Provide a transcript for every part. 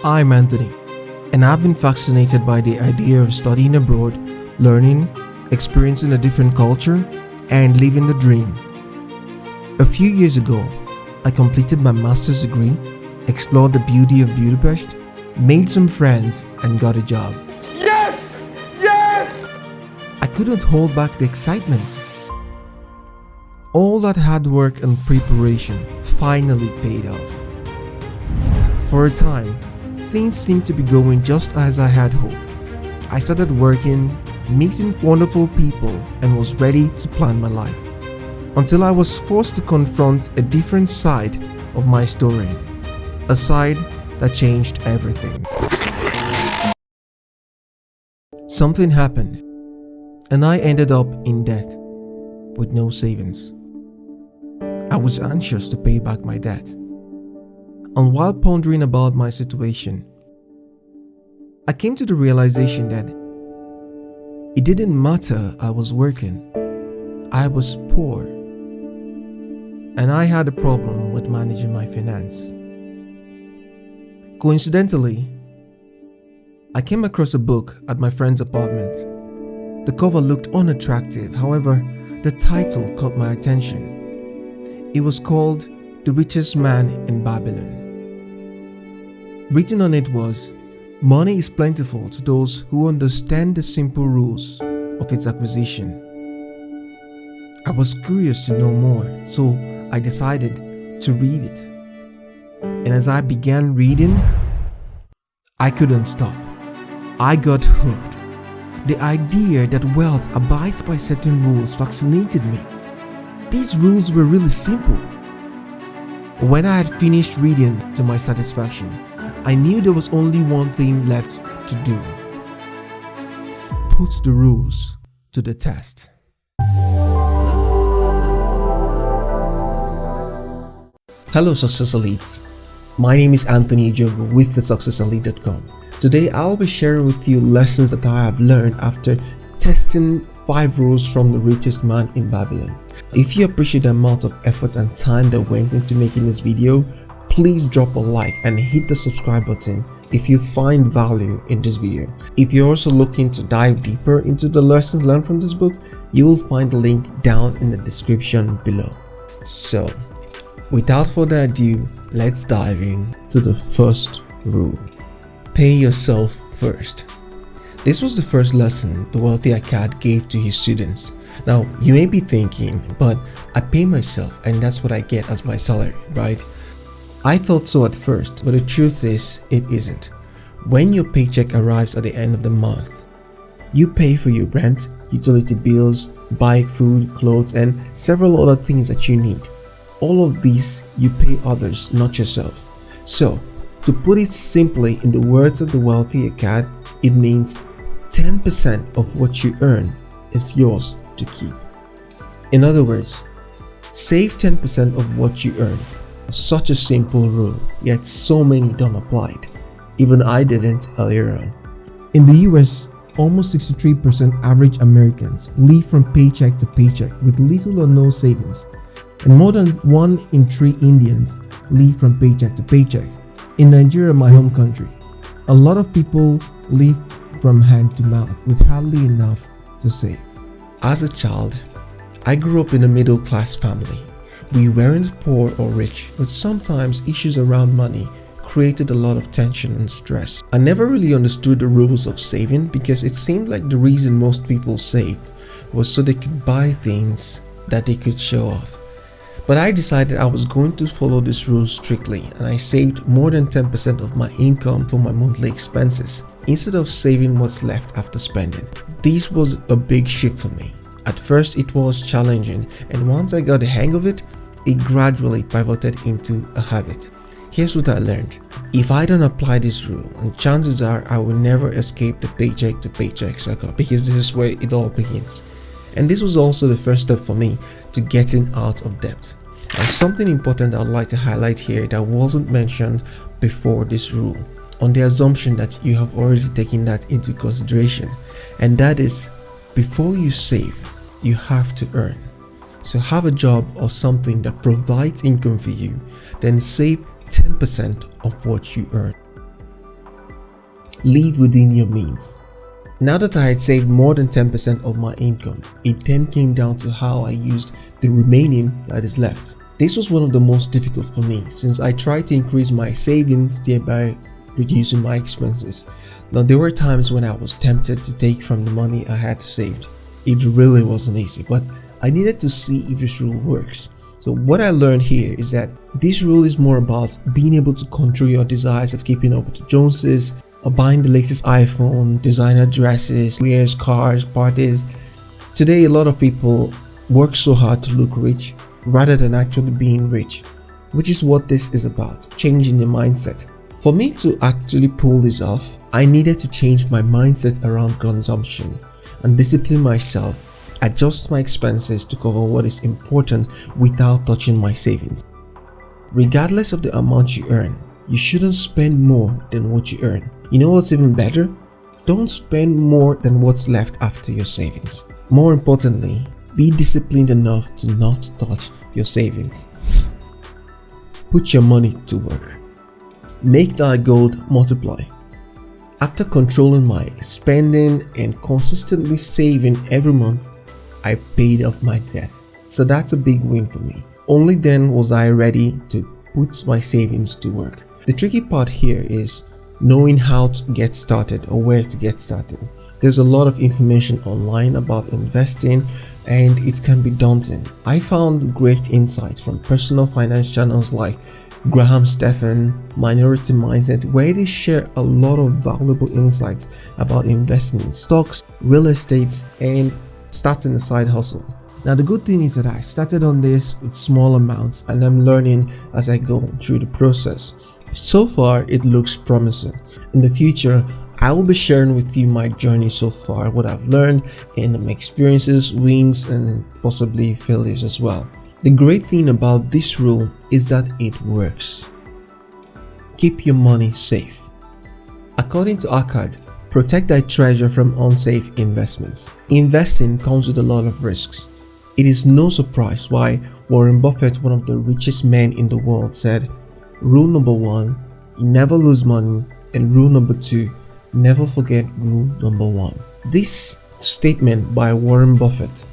I'm Anthony, and I've been fascinated by the idea of studying abroad, learning, experiencing a different culture, and living the dream. A few years ago, I completed my master's degree, explored the beauty of Budapest, made some friends, and got a job. Yes! Yes! I couldn't hold back the excitement. All that hard work and preparation finally paid off. For a time, things seemed to be going just as I had hoped. I started working, meeting wonderful people, and was ready to plan my life. Until I was forced to confront a different side of my story. A side that changed everything. Something happened, and I ended up in debt with no savings. I was anxious to pay back my debt. And while pondering about my situation, I came to the realization that it didn't matter I was working. I was poor. And I had a problem with managing my finance. Coincidentally, I came across a book at my friend's apartment. The cover looked unattractive, however, the title caught my attention. It was called The Richest Man in Babylon. Written on it was, "Money is plentiful to those who understand the simple rules of its acquisition." I was curious to know more, so I decided to read it. And as I began reading, I couldn't stop. I got hooked. The idea that wealth abides by certain rules fascinated me. These rules were really simple. When I had finished reading to my satisfaction, I knew there was only one thing left to do. Put the rules to the test. Hello Success Elites. My name is Anthony Ejiogu with thesuccesselite.com. Today I'll be sharing with you lessons that I have learned after testing 5 rules from the richest man in Babylon. If you appreciate the amount of effort and time that went into making this video, please drop a like and hit the subscribe button if you find value in this video. If you're also looking to dive deeper into the lessons learned from this book, you will find the link down in the description below. So, without further ado, let's dive into the first rule. Pay yourself first. This was the first lesson the wealthy Akkad gave to his students. Now, you may be thinking, but I pay myself and that's what I get as my salary, right? I thought so at first, but the truth is, it isn't. When your paycheck arrives at the end of the month, you pay for your rent, utility bills, bike, food, clothes, and several other things that you need. All of these you pay others, not yourself. So, to put it simply in the words of the wealthy Akkad, it means 10% of what you earn is yours to keep. In other words, save 10% of what you earn. Such a simple rule, yet so many don't apply it. Even I didn't earlier on. In the US, almost 63% average Americans live from paycheck to paycheck with little or no savings. And more than 1 in 3 Indians live from paycheck to paycheck. In Nigeria, my home country, a lot of people live from hand to mouth with hardly enough to save. As a child, I grew up in a middle class family. We weren't poor or rich, but sometimes issues around money created a lot of tension and stress. I never really understood the rules of saving because it seemed like the reason most people save was so they could buy things that they could show off. But I decided I was going to follow this rule strictly, and I saved more than 10% of my income for my monthly expenses instead of saving what's left after spending. This was a big shift for me. At first it was challenging, and once I got the hang of it, it gradually pivoted into a habit. Here's what I learned. If I don't apply this rule, and chances are I will never escape the paycheck to paycheck cycle, because this is where it all begins. And this was also the first step for me to getting out of debt. And something important I'd like to highlight here that wasn't mentioned before this rule, on the assumption that you have already taken that into consideration, and that is, before you save, you have to earn. So have a job or something that provides income for you, then save 10% of what you earn. Live within your means. Now that I had saved more than 10% of my income, it then came down to how I used the remaining that is left. This was one of the most difficult for me since I tried to increase my savings, thereby reducing my expenses. Now there were times when I was tempted to take from the money I had saved. It really wasn't easy, but I needed to see if this rule works. So what I learned here is that this rule is more about being able to control your desires of keeping up with the Joneses, or buying the latest iPhone, designer dresses, wears, cars, parties. Today a lot of people work so hard to look rich rather than actually being rich, which is what this is about, changing the mindset. For me to actually pull this off, I needed to change my mindset around consumption and discipline myself, adjust my expenses to cover what is important without touching my savings. Regardless of the amount you earn, you shouldn't spend more than what you earn. You know what's even better? Don't spend more than what's left after your savings. More importantly, be disciplined enough to not touch your savings. Put your money to work. Make thy gold multiply. After controlling my spending and consistently saving every month, I paid off my debt. So that's a big win for me. Only then was I ready to put my savings to work. The tricky part here is knowing how to get started or where to get started. There's a lot of information online about investing and it can be daunting. I found great insights from personal finance channels like Graham Stephan, Minority Mindset, where they share a lot of valuable insights about investing in stocks, real estate, and starting a side hustle. Now the good thing is that I started on this with small amounts and I'm learning as I go through the process. So far it looks promising. In the future, I will be sharing with you my journey so far, what I've learned and my experiences, wins and possibly failures as well. The great thing about this rule is that it works. Keep your money safe. According to Akkad, protect thy treasure from unsafe investments. Investing comes with a lot of risks. It is no surprise why Warren Buffett, one of the richest men in the world, said, "Rule number 1, never lose money, and rule number 2, never forget rule number 1." This statement by Warren Buffett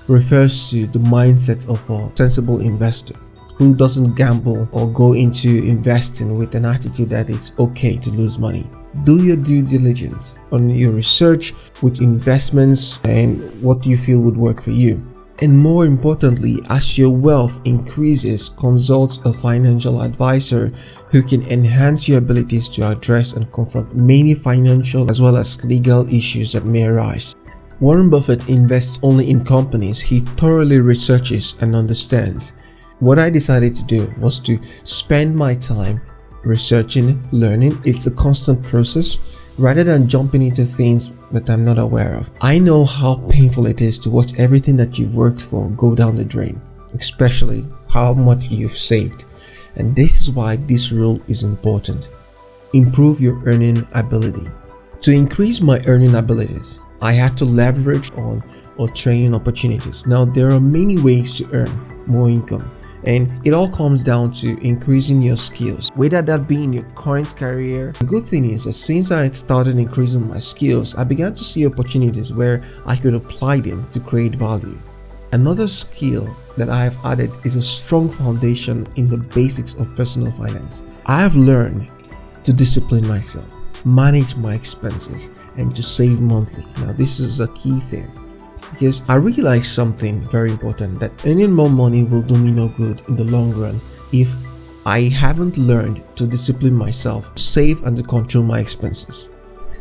refers to the mindset of a sensible investor who doesn't gamble or go into investing with an attitude that it's okay to lose money. Do your due diligence on your research with investments and what you feel would work for you. And more importantly, as your wealth increases, consult a financial advisor who can enhance your abilities to address and confront many financial as well as legal issues that may arise. Warren Buffett invests only in companies he thoroughly researches and understands. What I decided to do was to spend my time researching, learning. It's a constant process rather than jumping into things that I'm not aware of. I know how painful it is to watch everything that you've worked for go down the drain, especially how much you've saved. And this is why this rule is important. Improve your earning ability. To increase my earning abilities, I have to leverage on or training opportunities. Now, there are many ways to earn more income, and it all comes down to increasing your skills, whether that be in your current career. The good thing is that since I had started increasing my skills, I began to see opportunities where I could apply them to create value. Another skill that I have added is a strong foundation in the basics of personal finance. I have learned to discipline myself, manage my expenses, and to save monthly. Now, this is a key thing, because I realized something very important, that earning more money will do me no good in the long run if I haven't learned to discipline myself, save and to control my expenses.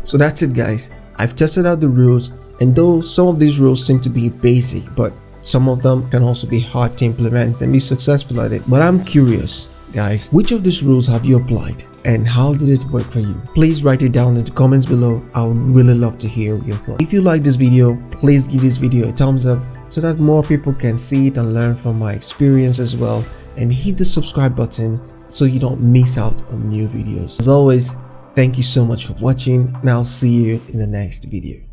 So that's it, guys. I've tested out the rules, and though some of these rules seem to be basic, but some of them can also be hard to implement and be successful at it. But I'm curious, guys, which of these rules have you applied and how did it work for you? Please write it down in the comments below. I would really love to hear your thoughts. If you like this video, please give this video a thumbs up so that more people can see it and learn from my experience as well, and hit the subscribe button so you don't miss out on new videos. As always, thank you so much for watching, and I'll see you in the next video.